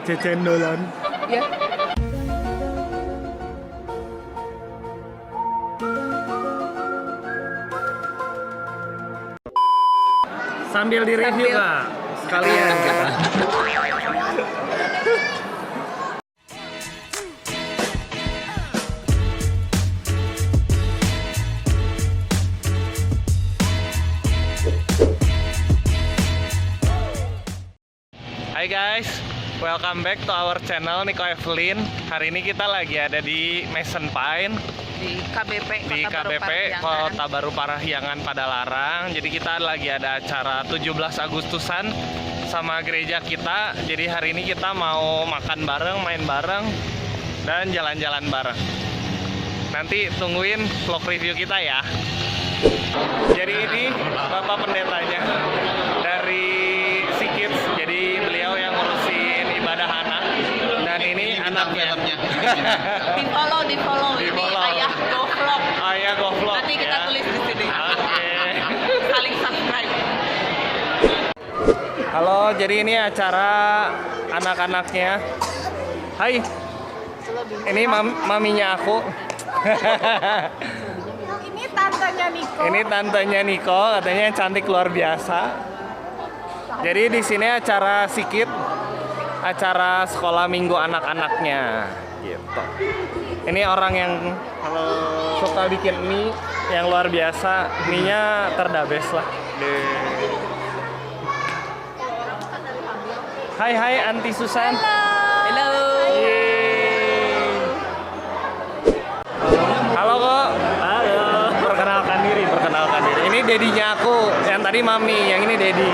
cecendolan. Ya. Sambil direview Kak, sekalian kita. Hai guys, welcome back to our channel Nico Evelyn. Hari ini kita lagi ada di Mason Pine Di KBP, di KBP Kota Baru Parahyangan Padalarang. Jadi kita lagi ada acara 17 Agustusan sama gereja kita. Jadi hari ini kita mau makan bareng, main bareng, dan jalan-jalan bareng. Nanti tungguin vlog review kita ya. Jadi ini Bapak Pendetanya dari Kids. Jadi beliau yang ngurusin ibadah anak. Dan ini anaknya. Di follow. Ini Ayah Go Vlog. Ayah Go Vlog. Nanti kita tulis di sini. Oke. Saling subscribe. Halo, jadi ini acara anak-anaknya. Hai. Ini maminya aku. Ini tantenya Nico. Ini tantenya Nico, katanya cantik luar biasa. Jadi di sini acara sikit, acara sekolah minggu anak-anaknya, gitu. Ini orang yang suka bikin mie yang luar biasa, mie-nya terdabes lah. Hai Anti Susan. Halo. Yeay. Halo kok. Halo. Perkenalkan diri. Ini dedinya aku, yang tadi mami, yang ini dedi.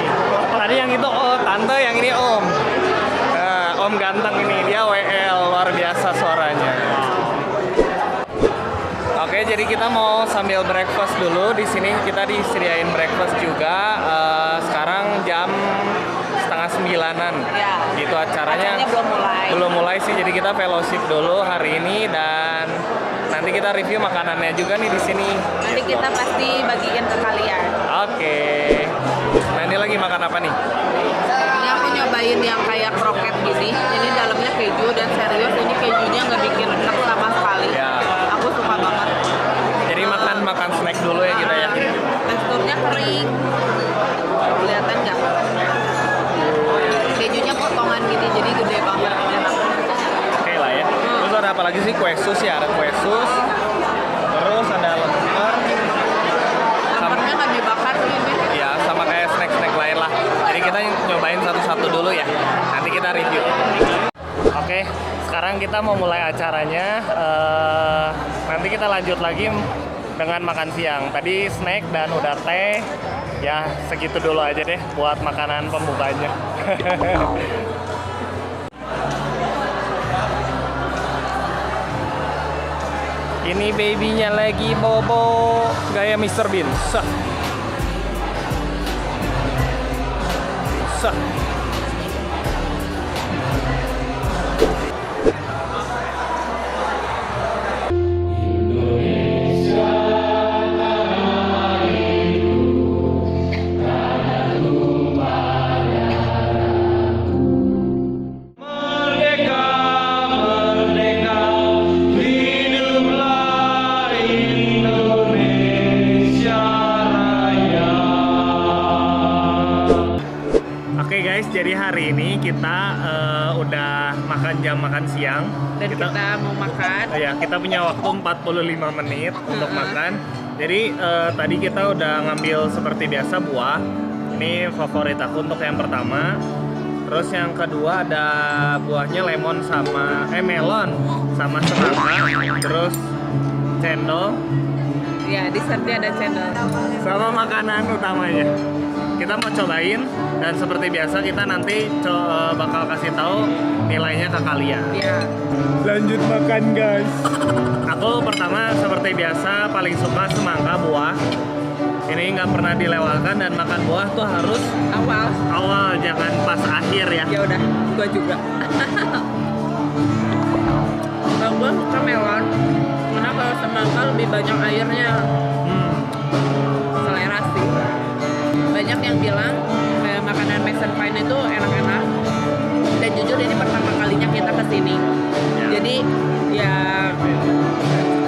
Tadi yang itu tante, yang ini om. Nah, om ganteng ini, dia WL, luar biasa suaranya. Oke, jadi kita mau sambil breakfast dulu. Di sini kita disediain breakfast juga. Sekarang jam 8:30-an. Ya. Gitu acaranya. Belum mulai sih, jadi kita fellowship dulu hari ini dan nanti kita review makanannya juga nih di sini. Nanti kita pasti bagiin ke kalian. Oke. Nah, ini lagi makan apa nih? Ini aku nyobain yang kayak kroket gini. Ini dalamnya keju dan serius ini kejunya nggak bikin enak sama sekali. Ya. Aku suka banget. Jadi makan snack dulu ya kita ya. Teksturnya kering. Kelihatan nggak? Kejunya potongan gini, jadi gede banget. Enak. Oke lah ya. Terus ada apa lagi sih? Kue sus ya, ada kue sus. Terus ada lemper. Lempernya kami bakar ini. Ya, sama kayak snack-snack lain lah. Jadi kita nyobain satu-satu dulu ya. Nanti kita review. Oke, sekarang kita mau mulai acaranya. Nanti kita lanjut lagi dengan makan siang. Tadi snack dan udah teh. Ya, segitu dulu aja deh buat makanan pembukanya. Ini babynya lagi bobo gaya Mr. Bean. Sah. Oke guys, jadi hari ini kita udah jam makan siang. Dan kita mau makan. Ya, kita punya waktu 45 menit untuk makan. Jadi tadi kita udah ngambil seperti biasa buah. Ini favorit aku untuk yang pertama. Terus yang kedua ada buahnya lemon sama melon sama semangka. Terus cendol. Ya, dessertnya ada cendol. Sama makanan utamanya. Kita mau cobain dan seperti biasa kita nanti bakal kasih tahu nilainya ke kalian. Ya. Lanjut makan guys. Aku pertama seperti biasa paling suka semangka buah. Ini nggak pernah dilewatkan dan makan buah tuh harus awal, jangan pas akhir ya. Ya udah, gua juga. Kalau gua suka melon, karena kalau semangka lebih banyak airnya. Selera sih. Banyak yang bilang kayak makanan Mason Pine itu enak-enak. Dan jujur ini pertama kali sini. Ya. Jadi ya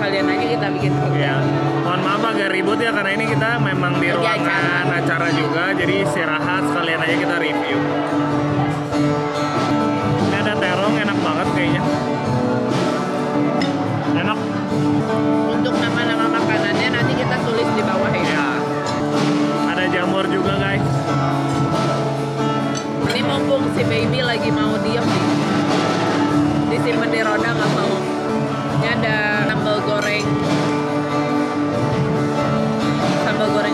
kalian aja kita bikin vlog. Ya, mohon maaf agak ribut ya karena ini kita memang di Lagi ruangan acara juga, jadi istirahat sekalian aja kita review. Ini ada terong enak banget kayaknya. Enak. Untuk nama-nama makanannya nanti kita tulis di bawah ya. Ya. Ada jamur juga guys. Ini mumpung si baby lagi mau diem nih, disimpan di roda nggak mau. Ini ada sambal goreng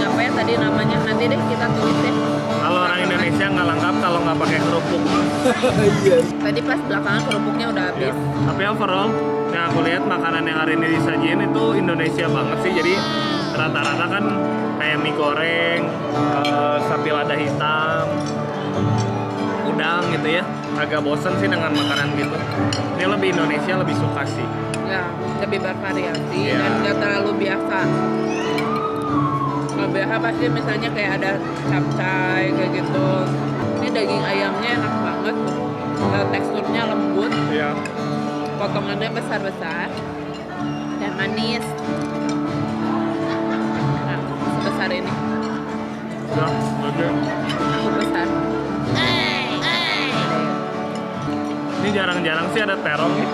apa ya tadi namanya, nanti deh kita tulis deh. Kalau orang Indonesia nggak lengkap kalau nggak pakai kerupuk. Tadi pas belakangan kerupuknya udah habis. Ya. Tapi overall, yang aku lihat makanan yang hari ini disajiin itu Indonesia banget sih. Jadi rata-rata kan kayak mie goreng, sapi lada hitam, udang gitu ya. Agak bosen sih dengan makanan gitu. Ini lebih Indonesia, lebih suka sih. Ya, lebih bervariasi Iya. dan nggak terlalu biasa. Kalau biasa pasti misalnya kayak ada capcay kayak gitu. Ini daging ayamnya enak banget, teksturnya lembut, Iya. potongannya besar-besar dan manis. Nah, sebesar ini, Ya, oke. cukup besar. Ini jarang-jarang sih ada terong nih.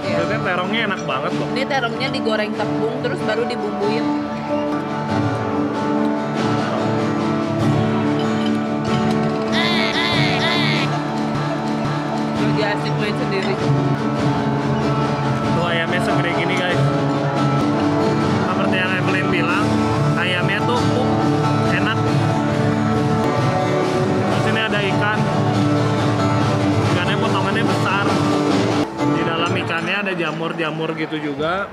Iya. Maksudnya terongnya enak banget loh. Ini terongnya digoreng tepung terus baru dibumbuin. Lagi asik main sendiri. Tuh ayamnya segede gini guys. Seperti yang Evelyn bilang, ayamnya tuh enak. Terus ini ada ikan. Ikannya potongannya besar. Di dalam ikannya ada jamur-jamur gitu juga.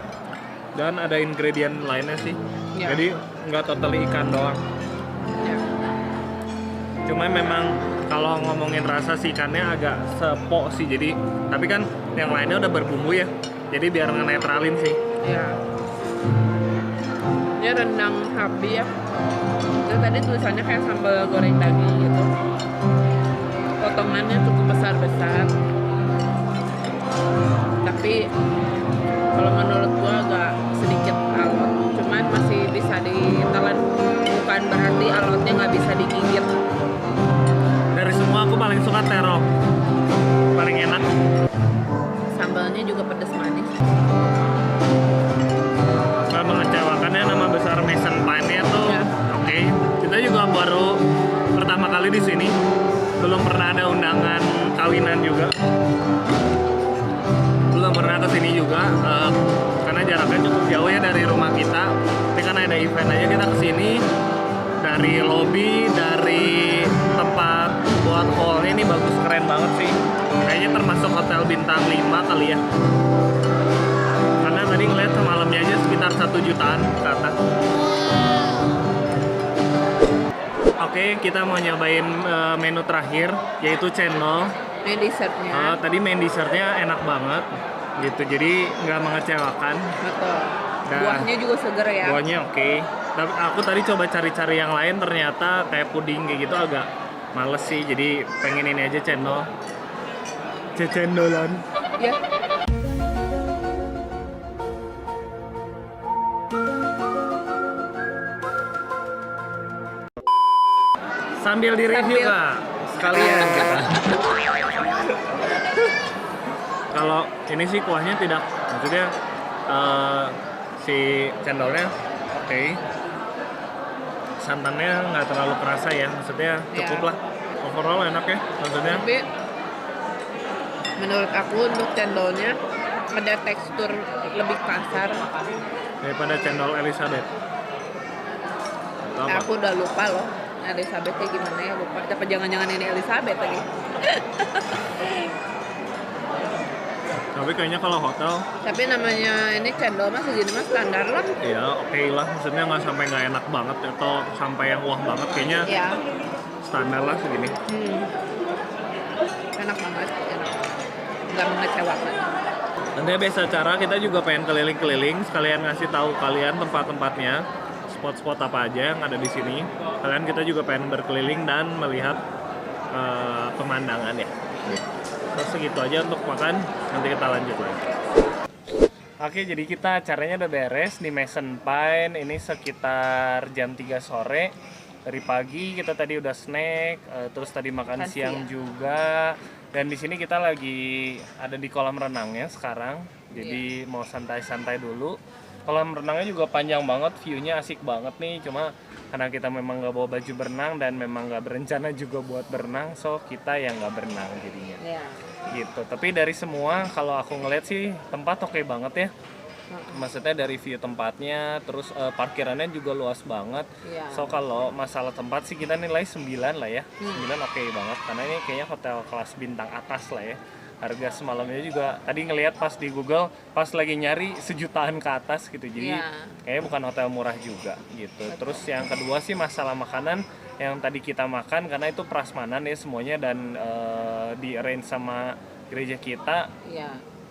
Dan ada ingredient lainnya sih. Ya. Jadi nggak totally ikan doang. Ya. Cuma memang kalau ngomongin rasa si ikannya agak sepok sih. Jadi tapi kan yang lainnya udah berbumbu ya. Jadi biar ngenetralin sih. Ya. Ini rendang sapi ya. Terus tadi tulisannya kayak sambal goreng daging gitu. Potongannya cukup besar-besar. Tapi kalau menurut gua agak sedikit alot. Cuman masih bisa ditelan. Bukan berarti alotnya nggak bisa digigit. Dari semua aku paling suka terong. Paling enak. Sambalnya juga pedas manis. Gak mengecewakannya nama besar Mason Pine-nya tuh Ya. oke. Kita juga baru pertama kali di sini. Belum pernah ada undangan kawinan juga. Belum pernah ke sini juga karena jaraknya cukup jauh ya dari rumah kita. Tapi kan ada event aja kita ke sini. Dari lobby, dari tempat buat hall-nya ini bagus, keren banget sih. Kayaknya termasuk hotel bintang 5 kali ya. Karena tadi ngeliat semalamnya aja sekitar 1 jutaan ke atas. Oke, kita mau nyobain menu terakhir yaitu cendol. Ini dessertnya. Tadi main dessertnya enak banget gitu, jadi nggak mengecewakan. Betul. Nah, Buahnya juga seger ya. Buahnya oke. Tapi aku tadi coba cari-cari yang lain, ternyata kayak puding kayak gitu agak males sih. Jadi pengen ini aja cendol. Cendolan. Ya. Sambil di-review Sambil. Kak. Sekalian kita. Kalau ini sih kuahnya tidak, maksudnya si cendolnya oke. Santannya nggak terlalu kerasa ya, maksudnya cukup Ya. lah. Overall enak ya, maksudnya. Tapi menurut aku untuk cendolnya ada tekstur lebih kasar. Daripada cendol Elizabeth. Atau apa? Aku udah lupa loh Elizabeth kayak gimana ya, lupa. Apa jangan-jangan ini Elizabeth lagi? Tapi kayaknya kalau hotel, Tapi namanya ini cendol mah segini mah standar lah. ya oke lah. Maksudnya nggak sampai nggak enak banget atau sampai yang wah banget. Kayaknya Ya. standar lah segini. Enak banget, enak. Nggak mengecewakan. Nanti biasa cara kita juga pengen keliling-keliling, sekalian ngasih tahu kalian tempat-tempatnya, spot-spot apa aja yang ada di sini. Kalian kita juga pengen berkeliling dan melihat pemandangan ya. Terus segitu aja untuk makan, nanti kita lanjut lagi. Oke, jadi kita acaranya udah beres di Mason Pine. Ini sekitar jam 3 sore. Dari pagi kita tadi udah snack, terus tadi makan siang juga. Dan di sini kita lagi ada di kolam renangnya sekarang. Jadi mau santai-santai dulu. Kolam renangnya juga panjang banget, view-nya asik banget nih. Cuma karena kita memang nggak bawa baju berenang dan memang nggak berencana juga buat berenang, so kita yang nggak berenang jadinya. Gitu. Tapi dari semua kalau aku ngeliat sih tempat oke banget ya. Maksudnya dari view tempatnya, terus parkirannya juga luas banget. So kalau masalah tempat sih kita nilai 9 lah ya. 9 oke banget karena ini kayaknya hotel kelas bintang atas lah ya. Harga semalamnya juga tadi ngelihat pas di Google, pas lagi nyari 1 jutaan ke atas gitu. Jadi kayaknya bukan hotel murah juga gitu. Terus yang kedua sih masalah makanan yang tadi kita makan karena itu prasmanan ya semuanya dan di arrange sama gereja kita.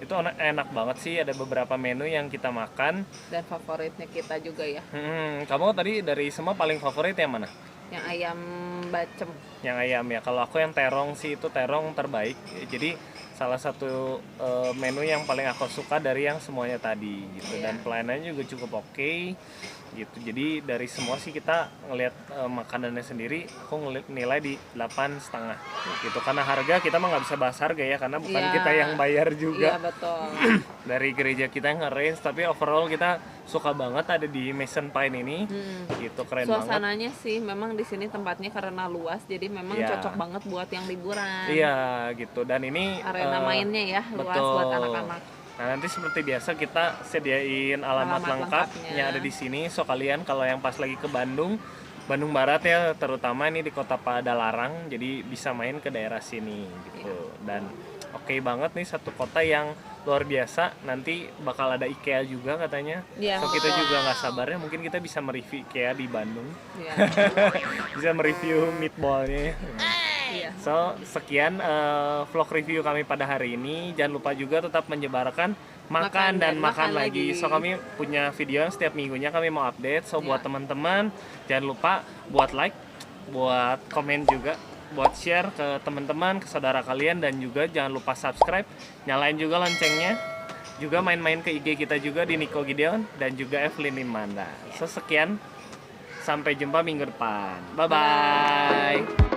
Itu enak banget sih, ada beberapa menu yang kita makan dan favoritnya kita juga ya. Kamu tadi dari semua paling favorit yang mana? Yang ayam bacem. Yang ayam ya, kalau aku yang terong sih, itu terong terbaik. Jadi salah satu menu yang paling aku suka dari yang semuanya tadi gitu. Dan pelayanannya juga cukup oke gitu. Jadi dari semua sih kita ngelihat makanannya sendiri, aku nilai di 8,5 gitu. Karena harga kita mah nggak bisa bahas harga ya, karena bukan kita yang bayar juga. Iya betul. Dari gereja kita yang nge-arrange, tapi overall kita suka banget ada di Mason Pine ini. Gitu, keren banget. Suasananya sih memang di sini tempatnya karena luas, jadi memang cocok banget buat yang liburan. Iya gitu. Dan ini arena mainnya ya luas buat anak-anak. Nah nanti seperti biasa kita sediain alamat lengkap yang ada di sini. So kalian kalau yang pas lagi ke Bandung Barat ya terutama ini di Kota Padalarang, jadi bisa main ke daerah sini gitu. Dan oke banget nih, satu kota yang luar biasa. Nanti bakal ada IKEA juga katanya. So kita juga nggak sabarnya mungkin kita bisa mereview IKEA di Bandung. Bisa mereview meatballnya. So sekian vlog review kami pada hari ini. Jangan lupa juga tetap menyebarkan makan dan makan lagi. So kami punya video yang setiap minggunya kami mau update. So buat teman-teman jangan lupa buat like, buat komen juga, buat share ke teman-teman, ke saudara kalian, dan juga jangan lupa subscribe, nyalain juga loncengnya. Juga main-main ke IG kita juga di Nico Gideon dan juga Evelyn Imanda. So sekian, sampai jumpa minggu depan. Bye bye.